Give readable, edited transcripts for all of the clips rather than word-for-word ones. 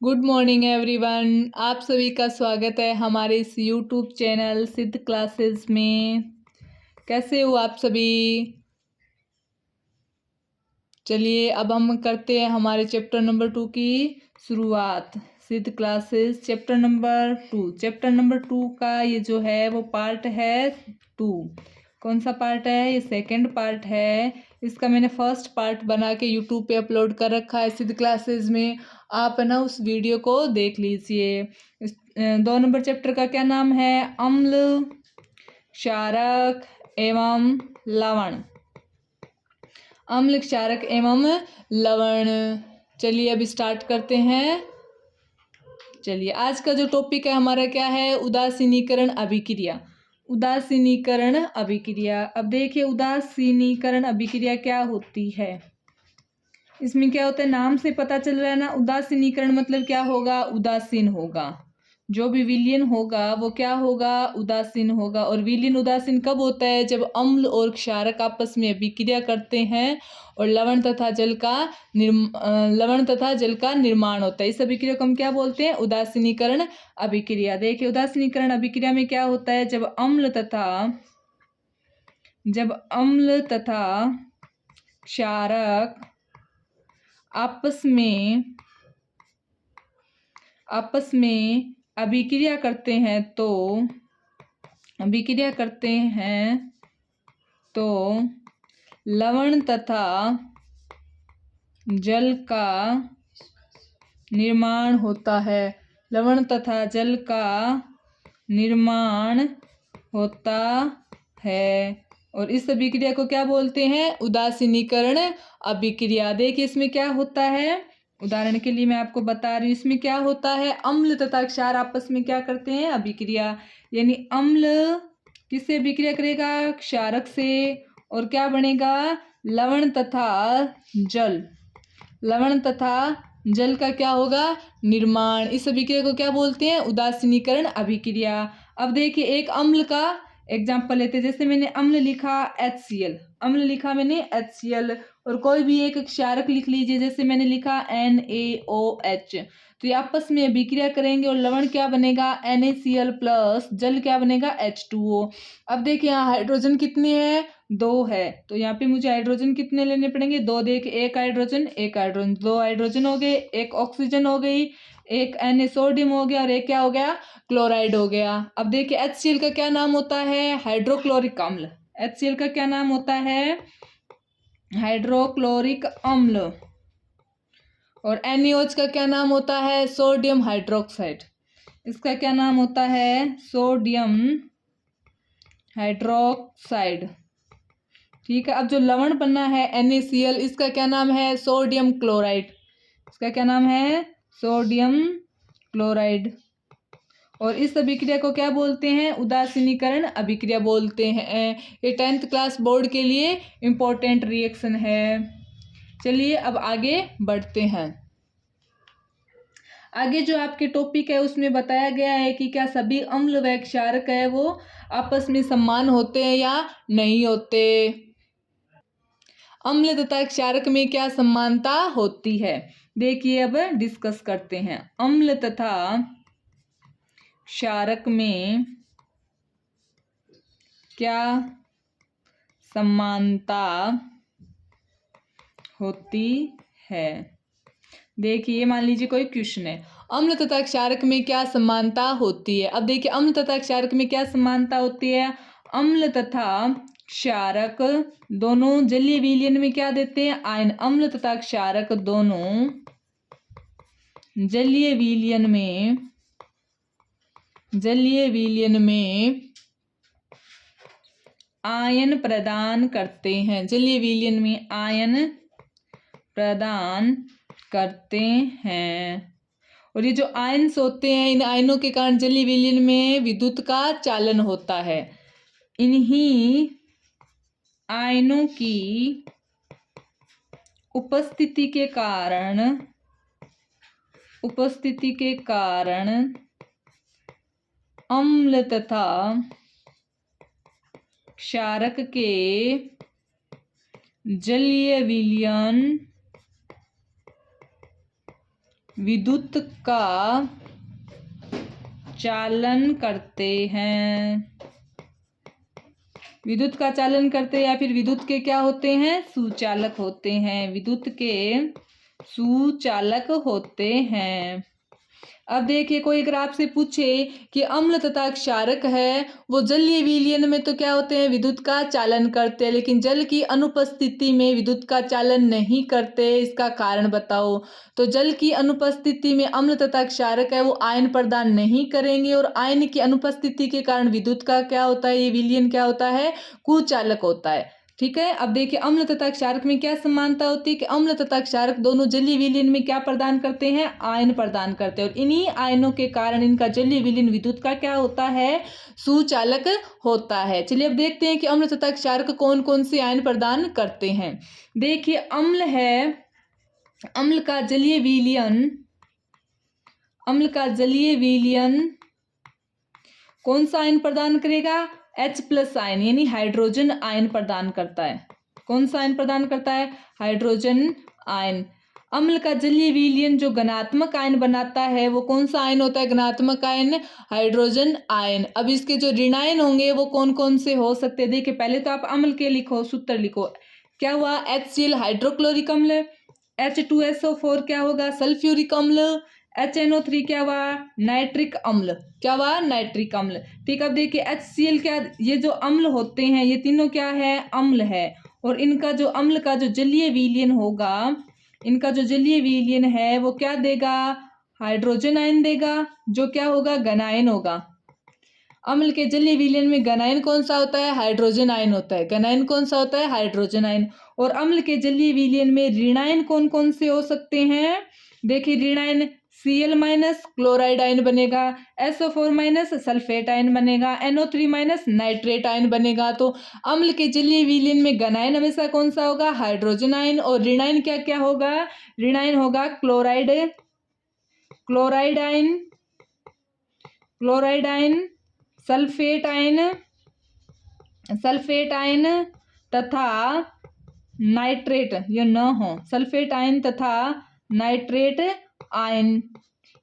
Good morning everyone. आप सभी का स्वागत है हमारे इस यूट्यूब चैनल सिद्ध क्लासेस में। कैसे हो आप सभी? चलिए अब हम करते हैं हमारे चैप्टर नंबर 2 की शुरुआत। सिद्ध classes chapter number 2। Chapter number 2 का ये जो है वो पार्ट है 2। कौन सा पार्ट है? ये सेकंड पार्ट है। इसका मैंने फर्स्ट पार्ट बना के यूट्यूब पे अपलोड कर रखा है सिद्ध क्लासेस में। आप ना उस वीडियो को देख लीजिए। 2 नंबर चैप्टर का क्या नाम है? अम्ल, क्षारक एवं लवण। अम्ल, क्षारक एवं लवण। चलिए अब स्टार्ट करते हैं। चलिए आज का जो टॉपिक है हमारा क्या है? उदासीनीकरण अभिक्रिया। उदासीनीकरण अभिक्रिया। अब देखिए उदासीनीकरण अभिक्रिया क्या होती है। इसमें क्या होता है, नाम से पता चल रहा है ना। उदासीनीकरण मतलब क्या होगा? उदासीन होगा। जो भी विलयन होगा वो क्या होगा? उदासीन होगा। और विलयन उदासीन कब होता है? जब अम्ल और क्षारक आपस में अभिक्रिया करते हैं और लवण तथा जल का निर्माण होता है। इस अभिक्रिया को हम क्या बोलते हैं? उदासीनीकरण अभिक्रिया। देखिए उदासीनीकरण अभिक्रिया में क्या होता है? जब अम्ल तथा क्षारक आपस में अभिक्रिया करते हैं तो लवण तथा जल का निर्माण होता है। लवण तथा जल का निर्माण होता है और इस अभिक्रिया को क्या बोलते हैं? उदासीनीकरण अभिक्रिया। देखिए इसमें क्या होता है, उदाहरण के लिए मैं आपको बता रही हूँ। इसमें क्या होता है? अम्ल तथा क्षार आपस में क्या करते हैं? अभिक्रिया। यानी अम्ल किससे अभिक्रिया करेगा? क्षारक से। और क्या बनेगा? लवण तथा जल। लवण तथा जल का क्या होगा? निर्माण। इस अभिक्रिया को क्या बोलते हैं? उदासीनीकरण अभिक्रिया। अब देखिए एक अम्ल का एग्जाम्पल लेते हैं। जैसे मैंने अम्ल लिखा HCl, अम्ल लिखा मैंने HCl। और कोई भी एक क्षारक लिख लीजिए, जैसे मैंने लिखा NaOH। तो ये आपस में अभिक्रिया करेंगे और लवण क्या बनेगा? NaCl प्लस जल क्या बनेगा? H2O। अब देखिए यहाँ हाइड्रोजन कितने हैं? 2 है। तो यहाँ पे मुझे हाइड्रोजन कितने लेने पड़ेंगे? 2। देखिए एक हाइड्रोजन, 2 हाइड्रोजन हो गए, एक ऑक्सीजन हो गई, एक Na सोडियम हो गया और एक क्या हो गया? क्लोराइड हो गया। अब देखिए HCl का क्या नाम होता है? हाइड्रोक्लोरिक अम्ल। HCl का क्या नाम होता है? हाइड्रोक्लोरिक अम्ल। और NaOH का क्या नाम होता है? Sodium hydroxide. इसका क्या नाम होता है? Sodium hydroxide. ठीक है। अब जो लवण बना है NaCl, इसका क्या नाम है? Sodium chloride. इसका क्या नाम है? Sodium chloride. और इस अभिक्रिया को क्या बोलते हैं? उदासीनीकरण अभिक्रिया बोलते हैं। ये 10th क्लास बोर्ड के लिए इम्पोर्टेंट रिएक्शन है। चलिए अब आगे बढ़ते हैं। आगे जो आपके टॉपिक है उसमें बताया गया है कि क्या सभी अम्ल व क्षारक है वो आपस में समान होते हैं या नहीं होते। अम्ल तथा क्षारक में क्या समानता होती है? देखिए अब डिस्कस करते हैं। अम्ल तथा क्षारक में क्या समानता होती है? देखिए मान लीजिए कोई क्वेश्चन है, अम्ल तथा क्षारक में क्या समानता होती है। अब देखिए अम्ल तथा क्षारक में क्या समानता होती है? अम्ल तथा क्षारक दोनों जलीय विलयन में क्या देते हैं? आयन। अम्ल तथा क्षारक दोनों जलीय विलयन में आयन प्रदान करते हैं। जलीय विलयन में आयन प्रदान करते हैं। और ये जो आयन्स होते हैं, इन आयनों के कारण जलीय विलयन में विद्युत का चालन होता है। इन्हीं आयनों की उपस्थिति के कारण अम्ल तथा क्षारक के जलीय विलयन विद्युत का चालन करते हैं। विद्युत का चालन करते या फिर विद्युत के क्या होते हैं, सुचालक होते हैं। विद्युत के सुचालक होते हैं। अब देखिए कोई अगर आपसे पूछे कि अम्ल तथा क्षारक है वो जलीय विलयन में तो क्या होते हैं, विद्युत का चालन करते हैं, लेकिन जल की अनुपस्थिति में विद्युत का चालन नहीं करते, इसका कारण बताओ। तो जल की अनुपस्थिति में अम्ल तथा क्षारक है वो आयन प्रदान नहीं करेंगे और आयन की अनुपस्थिति के कारण विद्युत का क्या होता है, ये विलयन क्या होता है, कुचालक होता है। ठीक है। अब देखिए अम्ल तथा क्षारक में क्या समानता होती है कि अम्ल तथा क्षारक दोनों जलीय विलयन में क्या प्रदान करते हैं, आयन प्रदान करते हैं, और इन्हीं आयनों के कारण इनका जलीय विलयन विद्युत का क्या होता है, सुचालक होता है। चलिए अब देखते हैं कि अम्ल तथा क्षारक कौन कौन से आयन प्रदान करते हैं। देखिए अम्ल है, अम्ल का जलीय विलयन कौन सा आयन प्रदान करेगा, H+ आयन यानी हाइड्रोजन आयन प्रदान करता है। कौन सा आयन प्रदान करता है, हाइड्रोजन आयन। अम्ल का जलीय विलयन जो घनात्मक आयन बनाता है वो कौन सा आयन होता है, घनात्मक आयन, हाइड्रोजन आयन। अब इसके जो ऋणायन होंगे वो कौन कौन से हो सकते हैं, देखिए पहले तो आप अम्ल के लिखो, सूत्र लिखो। क्या हुआ, HCl हाइड्रोक्लोरिक अम्ल, H2SO4 क्या होगा, सल्फ्यूरिक अम्ल, HNO3 क्या हुआ, नाइट्रिक अम्ल। क्या हुआ, नाइट्रिक अम्ल। ठीक। अब देखिए HCl क्या, ये जो अम्ल होते हैं ये तीनों क्या है, अम्ल है, और इनका जो अम्ल का जो जलीय विलयन होगा, इनका जो जलीय विलयन है वो क्या देगा, हाइड्रोजन आयन देगा, जो क्या होगा, घनायन होगा। अम्ल के जलीय विलयन में घनायन कौन सा होता है, हाइड्रोजन आयन होता है। घनायन कौन सा होता है, हाइड्रोजन आयन। और अम्ल के जलीय विलयन में ऋणायन कौन कौन से हो सकते हैं, देखिए ऋणायन Cl- क्लोराइड आयन बनेगा, SO4- सल्फेट आयन बनेगा, NO3- नाइट्रेट आयन बनेगा। तो अम्ल के जलीय विलयन में घनायन हमेशा कौन सा होगा, हाइड्रोजन आयन, और ऋणायन क्या क्या होगा, ऋणायन होगा क्लोराइड आयन, सल्फेट आयन तथा नाइट्रेट, ये न हो, सल्फेट आयन तथा नाइट्रेट आयन,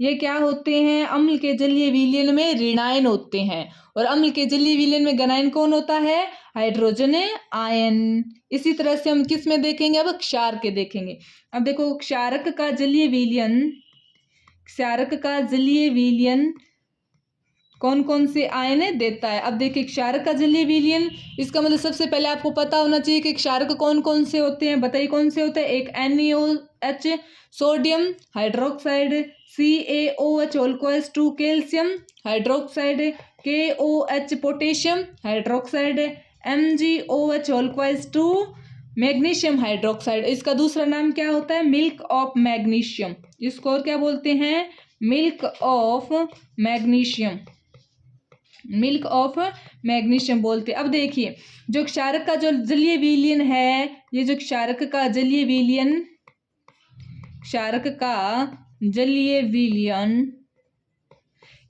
ये क्या होते हैं, अम्ल के जलीय विलयन में ऋणायन होते हैं। और अम्ल के जलीय विलयन में घनायन कौन होता है, हाइड्रोजन आयन। इसी तरह से हम किस में देखेंगे, अब क्षार के देखेंगे। अब देखो क्षारक का जलीय विलयन कौन कौन से आयन देता है। अब देखिए क्षारक का जलीय विलयन, इसका मतलब सबसे पहले आपको पता होना चाहिए कि क्षारक कौन कौन से होते हैं, बताइए कौन से होते हैं। एक NaOH sodium hydroxide, CaOH2 calcium hydroxide, KOH potassium hydroxide, MgOH2 magnesium hydroxide. इसका दूसरा नाम क्या होता है, मिल्क ऑफ मैग्नीशियम। इसको और क्या बोलते हैं, मिल्क ऑफ मैग्नीशियम बोलते हैं। अब देखिए जो क्षारक का जो जलीय विलयन है, ये जो क्षारक का जलीय विलयन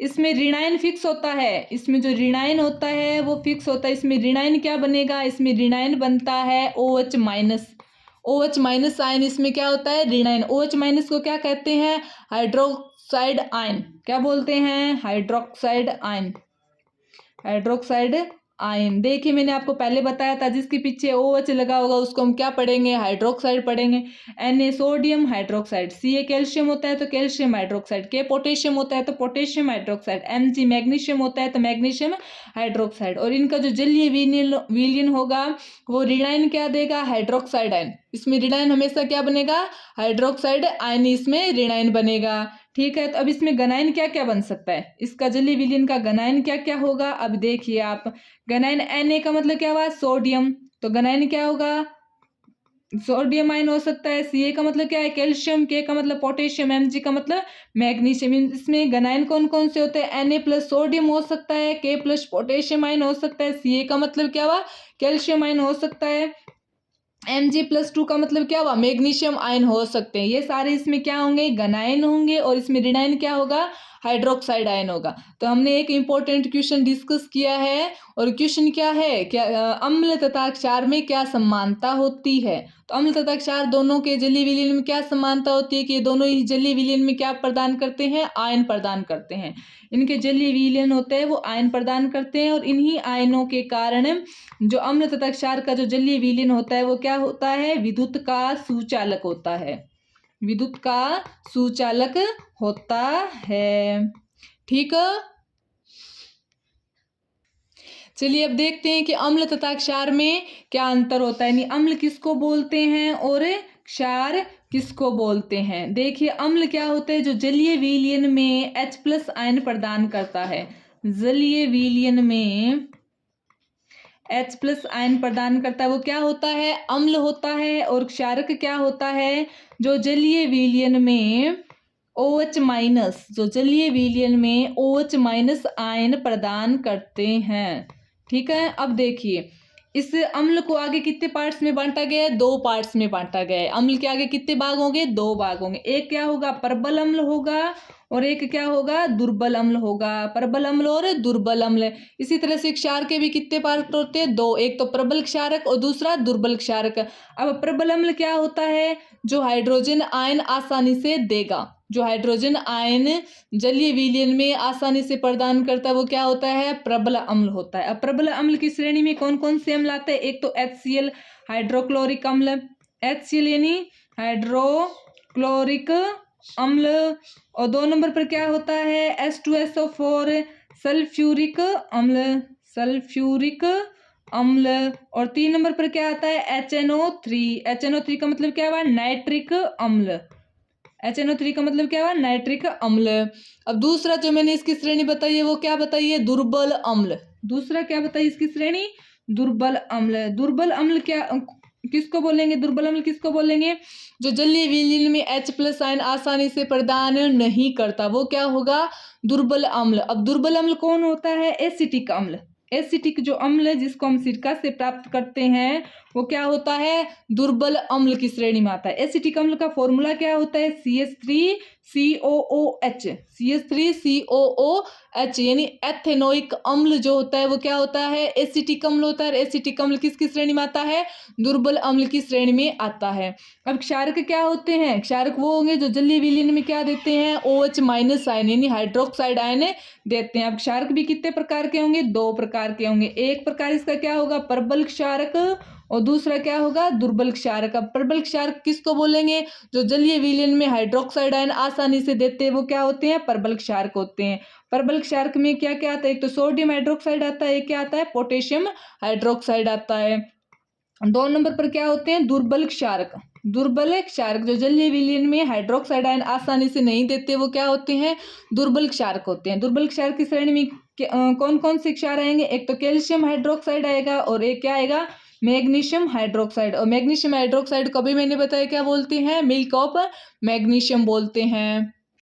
इसमें ऋणायन फिक्स होता है, इसमें जो ऋणायन होता है वो फिक्स होता है। इसमें ऋणायन क्या बनेगा, इसमें ऋणायन बनता है OH- आयन, इसमें क्या होता है, ऋणायन। OH- को क्या कहते हैं, हाइड्रोक्साइड आयन। क्या बोलते हैं, हाइड्रोक्साइड आयन। देखिए मैंने आपको पहले बताया था जिसके पीछे OH लगा होगा उसको हम क्या पढ़ेंगे, हाइड्रोक्साइड पढ़ेंगे। Na sodium hydroxide, Ca calcium होता है तो कैल्शियम हाइड्रोक्साइड, K पोटेशियम होता है तो पोटेशियम हाइड्रोक्साइड, Mg मैग्नीशियम होता है तो मैग्नीशियम हाइड्रोक्साइड। और इनका जो जलीय विलयन होगा वो ऋणायन क्या देगा, हाइड्रोक्साइड आयन। इसमें ऋणायन हमेशा क्या बनेगा, हाइड्रोक्साइड आयन इसमें ऋणायन बनेगा। ठीक है। तो अब इसमें घनायन क्या क्या बन सकता है, इसका जलीय विलयन का घनायन क्या क्या होगा। अब देखिए आप, घनायन Na का मतलब क्या हुआ, सोडियम, तो घनायन क्या होगा, सोडियम आयन हो सकता है। Ca का मतलब क्या है, कैल्शियम, K का मतलब पोटेशियम, Mg का मतलब मैग्नीशियम। इसमें घनायन कौन कौन से होते हैं, Na+ सोडियम हो सकता है, K+ पोटेशियम आयन हो सकता है, Ca का मतलब क्या हुआ, कैल्शियम आयन हो सकता है, Mg+2 का मतलब क्या हुआ, मैग्नीशियम आयन हो सकते हैं। ये सारे इसमें क्या होंगे, घनायन होंगे, और इसमें ऋणायन क्या होगा, हाइड्रोक्साइड आयन होगा। तो हमने एक इम्पोर्टेंट क्वेश्चन डिस्कस किया है, और क्वेश्चन क्या है, क्या अम्ल तथा क्षार में क्या समानता होती है। तो अम्ल तथा क्षार दोनों के जलीय विलयन में क्या समानता होती है कि ये दोनों ही जलीय विलयन में क्या प्रदान करते हैं, आयन प्रदान करते हैं। इनके जलीय विलयन होते हैं वो आयन प्रदान करते हैं, और इन्हीं आयनों के कारण जो अम्ल तथा क्षार का जो जलीय विलयन होता है वो क्या होता है, विद्युत का सुचालक होता है, विद्युत का सुचालक होता है। ठीक है, चलिए अब देखते हैं कि अम्ल तथा क्षार में क्या अंतर होता है, यानी अम्ल किसको बोलते हैं और क्षार किसको बोलते हैं। देखिए अम्ल क्या होता है, जो जलीय विलयन में H+ आयन प्रदान करता है, जलीय विलयन में H+ आयन प्रदान करता है वो क्या होता है, अम्ल होता है। और क्षारक क्या होता है, जो जलीय विलयन में OH-, जो जलीय विलयन में OH- आयन प्रदान करते हैं। ठीक है, अब देखिए इस अम्ल को आगे कितने पार्ट्स में बांटा गया है, 2 पार्ट्स में बांटा गया है। अम्ल के आगे कितने भाग होंगे, 2 भाग होंगे। एक क्या होगा, प्रबल अम्ल होगा, और एक क्या होगा, दुर्बल अम्ल होगा। प्रबल अम्ल और दुर्बल अम्ल। इसी तरह से क्षार के भी कितने पार्ट होते हैं, 2, एक तो प्रबल क्षारक और दूसरा दुर्बल क्षारक। अब प्रबल अम्ल क्या होता है, जो हाइड्रोजन आयन आसानी से देगा, जो हाइड्रोजन आयन जलीय विलयन में आसानी से प्रदान करता है वो क्या होता है, प्रबल अम्ल होता है। अब प्रबल अम्ल की श्रेणी में कौन कौन से अम्ल आते हैं, एक तो HCl हाइड्रोक्लोरिक अम्ल, HCl यानी हाइड्रोक्लोरिक अम्ल, और 2 नंबर पर क्या होता है, H2SO4 सल्फ्यूरिक अम्ल, सल्फ्यूरिक अम्ल, और 3 नंबर पर क्या आता है, HNO3, HNO3 का मतलब क्या हुआ, नाइट्रिक अम्ल, HNO3 का मतलब क्या हुआ, नाइट्रिक अम्ल। अब दूसरा जो मैंने इसकी श्रेणी बताई है वो क्या बताई है, दुर्बल अम्ल। दूसरा क्या बताई इसकी श्रेणी, दुर्बल अम्ल। दुर्बल अम्ल क्या किसको बोलेंगे, दुर्बल अम्ल किसको बोलेंगे, जो जलीय विलयन में H+ आयन आसानी से प्रदान नहीं करता वो क्या होगा, दुर्बल अम्ल। अब दुर्बल अम्ल कौन होता है, एसिटिक अम्ल। एसिटिक जो अम्ल है जिसको हम सिरका से प्राप्त करते हैं वो क्या होता है, दुर्बल अम्ल की श्रेणी में आता है। एसिटिक अम्ल का फॉर्मूला क्या होता है, CH3COOH, CH3COOH, यानी एथेनोइक अम्ल जो होता है वो क्या होता है, एसिटिक अम्ल होता है। एसिटिक अम्ल किसकी श्रेणी में आता है, दुर्बल अम्ल की श्रेणी में आता है। अब क्षारक क्या होते हैं, क्षारक वो होंगे जो जलीय विलयन में क्या देते हैं, OH- आयन यानी हाइड्रोक्साइड आयन देते हैं। अब क्षारक भी कितने प्रकार के होंगे, 2 प्रकार के होंगे। एक प्रकार इसका क्या होगा, प्रबल क्षारक, और दूसरा क्या होगा, दुर्बल क्षारक। अब प्रबल क्षारक किसको बोलेंगे, जो जलीय विलयन में हाइड्रोक्साइड आयन आसानी से देते हैं वो क्या होते हैं, प्रबल क्षारक होते हैं। प्रबल क्षारक में क्या क्या आता है, एक तो सोडियम हाइड्रोक्साइड आता है, एक क्या आता है, पोटेशियम हाइड्रोक्साइड आता है। 2 नंबर पर क्या होते हैं, दुर्बल क्षारक। दुर्बल क्षारक जो जलीय विलयन में हाइड्रोक्साइड आयन आसानी से नहीं देते वो क्या होते हैं, दुर्बल क्षारक होते हैं। दुर्बल क्षारक की श्रेणी में कौन कौन से क्षार आएंगे, एक तो कैल्शियम हाइड्रोक्साइड आएगा, और एक क्या आएगा, मैग्नीशियम हाइड्रोक्साइड। और मैग्नीशियम हाइड्रोक्साइड को भी मैंने बताया क्या बोलते हैं, मिल्क ऑफ मैग्नीशियम बोलते हैं।